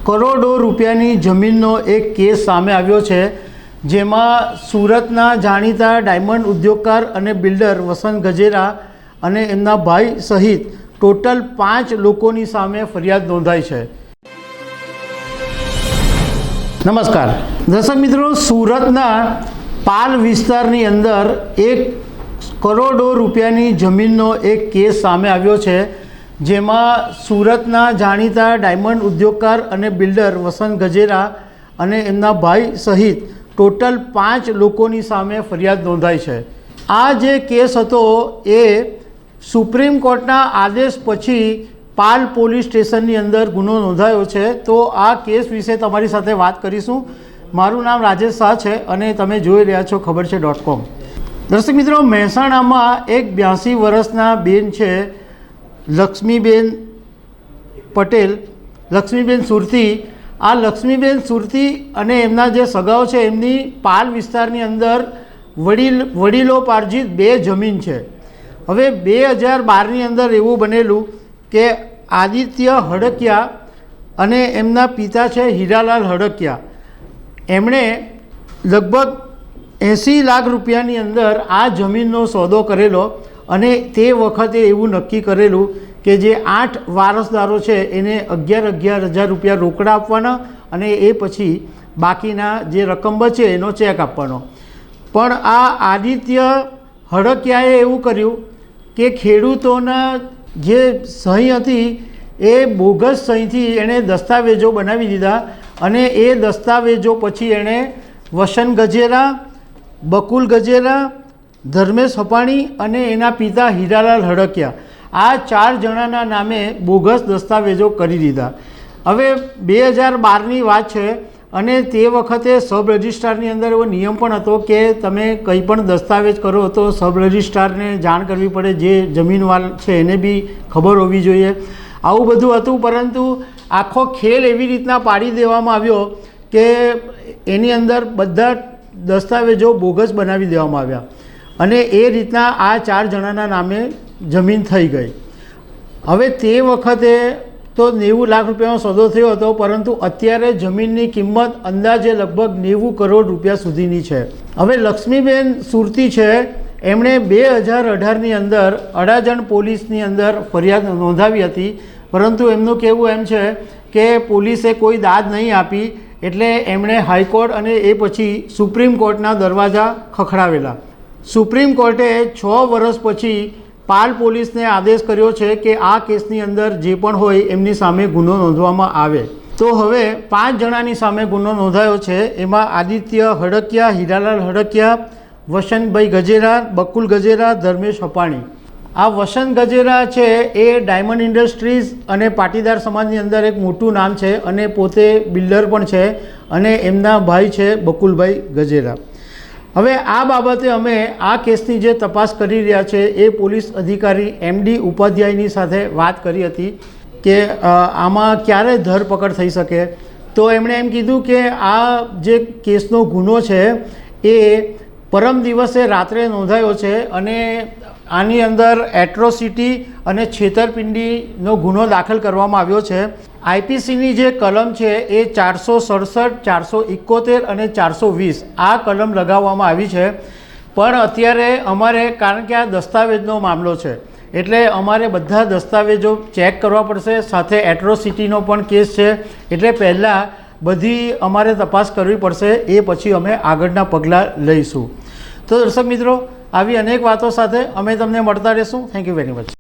કરોડો રૂપિયાની જમીનનો એક કેસ સામે આવ્યો છે, જેમાં સુરતના જાણીતા ડાયમંડ ઉદ્યોગકાર અને બિલ્ડર વસંત ગજેરા અને એમના ભાઈ સહિત ટોટલ 5 લોકોની સામે ફરિયાદ નોંધાઈ છે। નમસ્કાર દર્શક મિત્રો, સુરતના પાલ વિસ્તારની અંદર એક કરોડો રૂપિયાની જમીનનો એક કેસ સામે આવ્યો છે, જેમાં સુરતના જાણીતા ડાયમંડ ઉદ્યોગકાર અને બિલ્ડર વસંત ગજેરા અને એમના ભાઈ સહિત ટોટલ 5 લોકોની સામે ફરિયાદ નોંધાઈ છે। આ જે કેસ હતો એ સુપ્રીમ કોર્ટના આદેશ પછી પાલ પોલીસ સ્ટેશનની અંદર ગુનો નોંધાયો છે। તો આ કેસ વિશે તમારી સાથે વાત કરીશું। મારું નામ રાજેશ શાહ છે અને તમે જોઈ રહ્યા છો ખબર છે .com। દર્શક મિત્રો, મહેસાણામાં એક 82 વર્ષના બેન છે, લક્ષ્મીબેન પટેલ, લક્ષ્મીબેન સુરતી। આ લક્ષ્મીબેન સુરતી અને એમના જે સગાઓ છે એમની પાલ વિસ્તારની અંદર વડીલોપાર્જિત 2 જમીન છે। હવે 2012ની અંદર એવું બનેલું કે આદિત્ય હડકિયા અને એમના પિતા છે હીરાલાલ હડકિયા, એમણે લગભગ 80 લાખ રૂપિયાની અંદર આ જમીનનો સોદો કરેલો અને તે વખતે એવું નક્કી કરેલું કે જે 8 વારસદારો છે એને 11,000 રૂપિયા રોકડા આપવાના અને એ પછી બાકીના જે રકમ બચે એનો ચેક આપવાનો। પણ આ આદિત્ય હડકિયાએ એવું કર્યું કે ખેડૂતોના જે સહી હતી એ બોગસ સહીથી એણે દસ્તાવેજો બનાવી દીધા અને એ દસ્તાવેજો પછી એણે વસંત ગજેરા, બકુલ ગજેરા, ધર્મેશ હપાણી અને એના પિતા હીરાલાલ હડકિયા, આ 4 જણાના નામે બોગસ દસ્તાવેજો કરી દીધા। હવે 2012ની વાત છે અને તે વખતે સબ રજિસ્ટ્રારની અંદર એવો નિયમ પણ હતો કે તમે કંઈ પણ દસ્તાવેજ કરો તો સબ રજિસ્ટ્રારને જાણ કરવી પડે, જે જમીનવાલ છે એને બી ખબર હોવી જોઈએ। આવું બધું હતું, પરંતુ આખો ખેલ એવી રીતના પાડી દેવામાં આવ્યો કે એની અંદર બધા દસ્તાવેજો બોગસ બનાવી દેવામાં આવ્યા અને એ રીતના આ 4 જણાના નામે જમીન થઈ ગઈ। હવે તે વખતે તો 90 લાખ રૂપિયાનો સોદો થયો હતો, પરંતુ અત્યારે જમીનની કિંમત અંદાજે લગભગ 90 કરોડ રૂપિયા સુધીની છે। હવે લક્ષ્મીબેન સુરતી છે, એમણે 2018ની અંદર અડાજણ પોલીસની અંદર ફરિયાદ નોંધાવી હતી, પરંતુ એમનું કહેવું એમ છે કે પોલીસે કોઈ દાદ નહીં આપી, એટલે એમણે હાઈકોર્ટ અને એ પછી સુપ્રીમ કોર્ટના દરવાજા ખખડાવેલા। સુપ્રીમ કોર્ટે 6 વર્ષ પછી પાલ પોલીસને આદેશ કર્યો છે કે આ કેસની અંદર જે પણ હોય એમની સામે ગુનો નોંધવામાં આવે। તો હવે 5 જણાની સામે ગુનો નોંધાયો છે। એમાં આદિત્ય હડકિયા, હીરાલાલ હડકિયા, વસંતભાઈ ગજેરા, બકુલ ગજેરા, ધર્મેશ હપાણી। આ વસંત ગજેરા છે એ ડાયમંડ ઇન્ડસ્ટ્રીઝ અને પાટીદાર સમાજની અંદર એક મોટું નામ છે અને પોતે બિલ્ડર પણ છે અને એમના ભાઈ છે બકુલભાઈ ગજેરા। હવે આ બાબતે અમે આ કેસની જે તપાસ કરી રહ્યા છે એ પોલીસ અધિકારી MD ઉપાધ્યાયની સાથે વાત કરી હતી કે આમાં ક્યારે ધરપકડ થઈ શકે। તો એમણે એમ કીધું કે આ જે કેસનો ગુનો છે એ પરમ દિવસે રાત્રે નોંધાયો છે અને આની અંદર એટ્રોસિટી અને છેતરપિંડીનો ગુનો દાખલ કરવામાં આવ્યો છે। IPCની જે કલમ છે એ 467, 471 અને 420 આ કલમ લગાવવામાં આવી છે। પણ અત્યારે અમારે, કારણ કે આ દસ્તાવેજનો મામલો છે એટલે અમારે બધા દસ્તાવેજો ચેક કરવા પડશે, સાથે એટ્રોસિટીનો પણ કેસ છે, એટલે પહેલાં બધી અમારે તપાસ કરવી પડશે, એ પછી અમે આગળના પગલાં લઈશું। તો દર્શક મિત્રો, આવી અનેક વાતો સાથે અમે તમને મળતા રહીશું। Thank you very much.